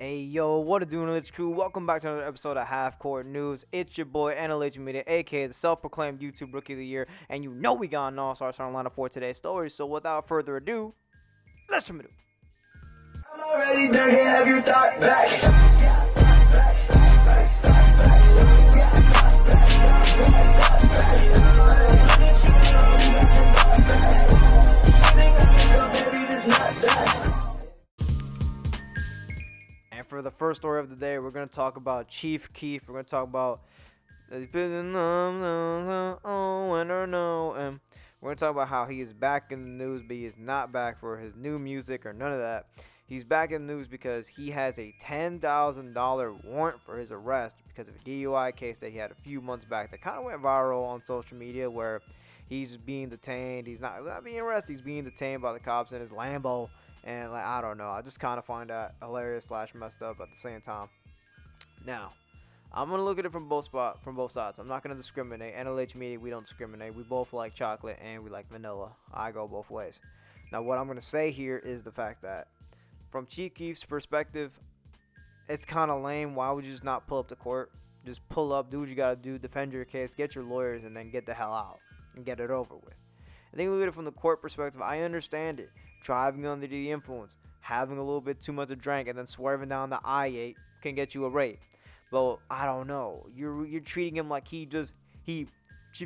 Hey yo, what a doing, Lich crew? Welcome back to another episode of Half Court News. It's your boy NLE Choppa, aka the self-proclaimed YouTube Rookie of the Year, and you know we got an all-star starting lineup for today's story. So without further ado, let's jump into it. I'm already done, can't have your thought back. And for the first story of the day, we're going to talk about Chief Keef. We're going to talk about and we're going to talk about how he is back in the news, but he is not back for his new music or none of that. He's back in the news because he has a $10,000 warrant for his arrest because of a DUI case that he had a few months back that kind of went viral on social media, where he's being detained. He's not being arrested. He's being detained by the cops in his Lambo. And I don't know. I just kind of find that hilarious / messed up at the same time. Now, I'm gonna look at it from both sides. I'm not gonna discriminate. NLH Media, we don't discriminate. We both like chocolate and we like vanilla. I go both ways. Now, what I'm gonna say here is the fact that, from Chief Keef's perspective, it's kind of lame. Why would you just not pull up to court? Just pull up, do what you gotta do, defend your case, get your lawyers, and then get the hell out and get it over with. I think look at it from the court perspective. I understand it. Driving under the influence, having a little bit too much to drink, and then swerving down the I-8 can get you a rape. But I don't know. You're treating him like he Chief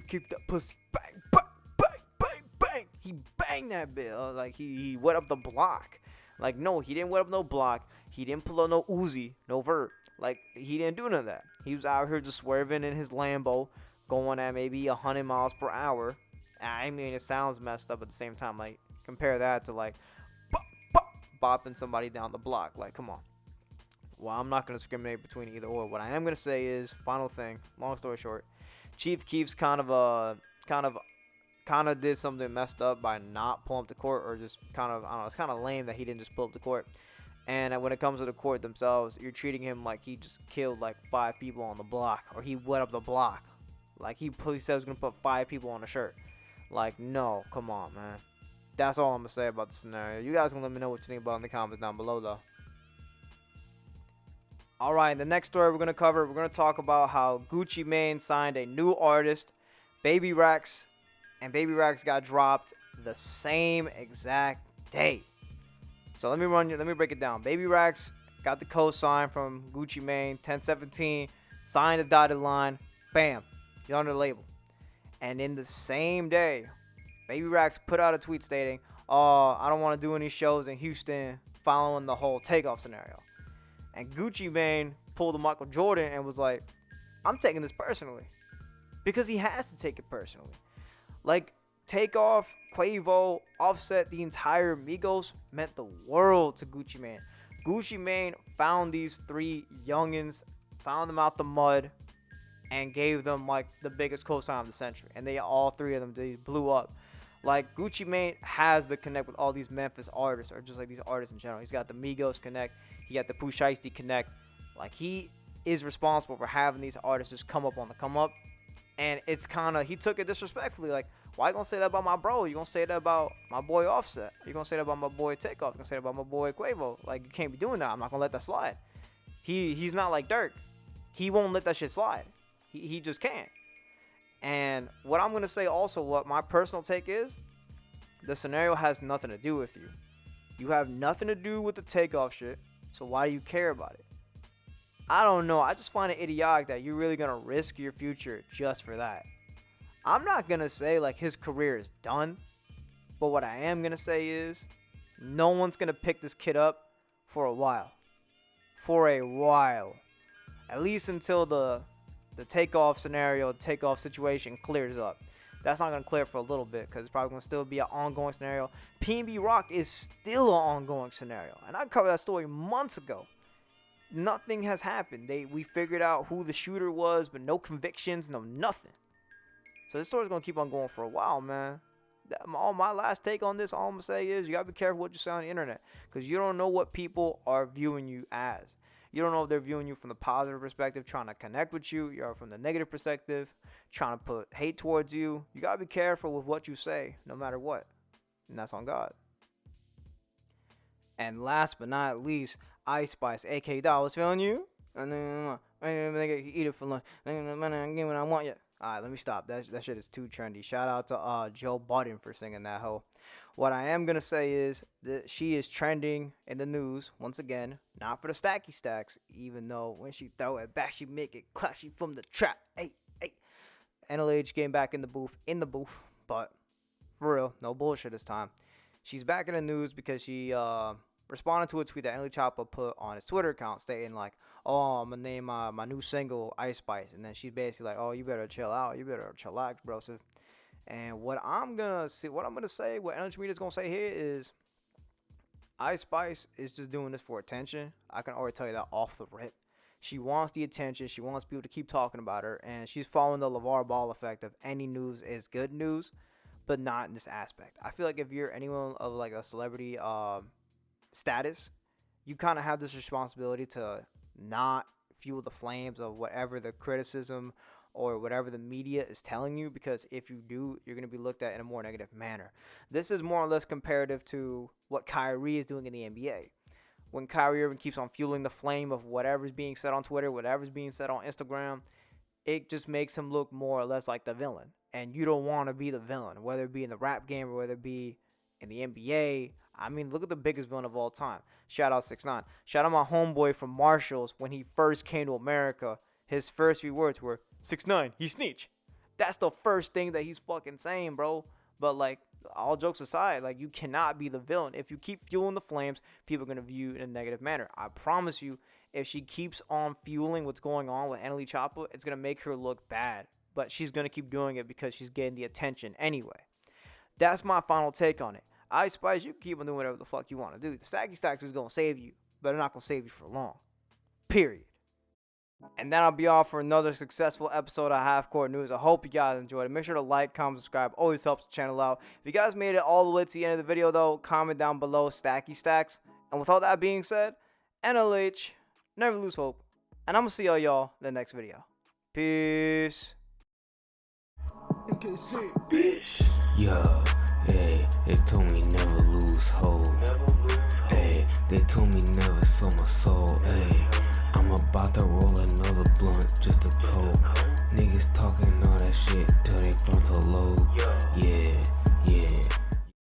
Keef that pussy, bang, bang, bang, bang, bang. He banged that bitch. Like he wet up the block. Like, no, he didn't wet up no block. He didn't pull out no Uzi, no vert. Like, he didn't do none of that. He was out here just swerving in his Lambo, going at maybe 100 miles per hour. I mean, it sounds messed up at the same time. Like, compare that to, like, bopping somebody down the block. Like, come on. Well, I'm not going to discriminate between either or. What I am going to say is, final thing, long story short, Chief Keef's kind of did something messed up by not pulling up to court, or just I don't know, it's kind of lame that he didn't just pull up to court. And when it comes to the court themselves, you're treating him like he just killed like 5 people on the block, or he wet up the block. Like, he said he was going to put 5 people on a shirt. Like, no, come on, man. That's all I'm going to say about the scenario. You guys can let me know what you think about it in the comments down below, though. Alright, the next story we're going to talk about how Gucci Mane signed a new artist, Baby Rex, and Baby Rex got dropped the same exact day. So let me break it down. Baby Rex got the co-sign from Gucci Mane, 10/17, signed the dotted line, bam, he's on the label. And in the same day, Baby Rex put out a tweet stating, "Oh, I don't want to do any shows in Houston following the whole takeoff scenario." And Gucci Mane pulled a Michael Jordan and was like, "I'm taking this personally." Because he has to take it personally. Like, Takeoff, Quavo, Offset, the entire Migos meant the world to Gucci Mane. Gucci Mane found these 3 youngins, found them out the mud, and gave them like the biggest co-sign of the century. And all 3 of them, they blew up. Like, Gucci Mane has the connect with all these Memphis artists, or just like these artists in general. He's got the Migos connect. He got the Pooh Shiesty connect. Like, he is responsible for having these artists just come up on the come up. And it's kind of, he took it disrespectfully. Like, why you gonna say that about my bro? You gonna say that about my boy Offset? You gonna say that about my boy Takeoff? You gonna say that about my boy Quavo? Like, you can't be doing that. I'm not gonna let that slide. He's not like Dirk. He won't let that shit slide. He just can't. And what I'm gonna say also, what my personal take is, the scenario has nothing to do with you. You have nothing to do with the Takeoff shit. So why do you care about it? I don't know. I just find it idiotic that you're really gonna risk your future just for that. I'm not gonna say like his career is done, but what I am gonna say is, no one's gonna pick this kid up for a while. For a while. At least until the Takeoff scenario, the Takeoff situation clears up. That's not gonna clear for a little bit, because it's probably gonna still be an ongoing scenario. PNB Rock is still an ongoing scenario, and I covered that story months ago. Nothing has happened. We figured out who the shooter was, but no convictions, no nothing. So this story's gonna keep on going for a while, man. My last take on this, all I'm gonna say is, you gotta be careful what you say on the internet, because you don't know what people are viewing you as. You don't know if they're viewing you from the positive perspective, trying to connect with you, or from the negative perspective, trying to put hate towards you. You gotta be careful with what you say, no matter what. And that's on God. And last but not least, Ice Spice, aka I was feeling you. And then nigga eat it for lunch. Again when I want you. Alright, let me stop. That shit is too trendy. Shout out to Joe Budden for singing that hoe. What I am gonna say is that she is trending in the news once again, not for the stacky stacks, even though when she throw it back, she make it clashy from the trap. Hey. NLE getting back in the booth, but for real, no bullshit this time. She's back in the news because she responded to a tweet that NLE Choppa put on his Twitter account stating like, oh, I'm gonna name my new single Ice Spice, and then she's basically like, oh, you better chill out, you better chillax, bro. And what NLE Choppa's gonna say here is, Ice Spice is just doing this for attention. I can already tell you that off the rip. She wants the attention. She wants people to keep talking about her, and she's following the LeVar Ball effect of any news is good news, but not in this aspect. I feel like if you're anyone of like a celebrity status, you kind of have this responsibility to not fuel the flames of whatever the criticism or whatever the media is telling you, because if you do, you're going to be looked at in a more negative manner. This is more or less comparative to what Kyrie is doing in the NBA. When Kyrie Irving keeps on fueling the flame of whatever's being said on Twitter, whatever's being said on Instagram, it just makes him look more or less like the villain. And you don't want to be the villain, whether it be in the rap game or whether it be in the NBA. I mean, look at the biggest villain of all time. Shout out 6ix9ine. Shout out my homeboy from Marshalls. When he first came to America, his first few words were, 6ix9ine, he snitch. That's the first thing that he's fucking saying, bro. But, like, all jokes aside, like, you cannot be the villain. If you keep fueling the flames, people are going to view you in a negative manner. I promise you, if she keeps on fueling what's going on with NLE Choppa, it's going to make her look bad. But she's going to keep doing it because she's getting the attention anyway. That's my final take on it. Ice Spice, you can keep on doing whatever the fuck you want to do. The Stacky Stacks is going to save you, but they're not going to save you for long. Period. And that'll be all for another successful episode of Half Court News. I hope you guys enjoyed it. Make sure to like, comment, subscribe. Always helps the channel out. If you guys made it all the way to the end of the video, though, comment down below Stacky Stacks. And with all that being said, NLH, never lose hope. And I'm going to see all y'all in the next video. Peace. Yo, hey, they told me never lose hope. Hey, they told me never sell my soul. Hey, I'm about to roll another blunt just to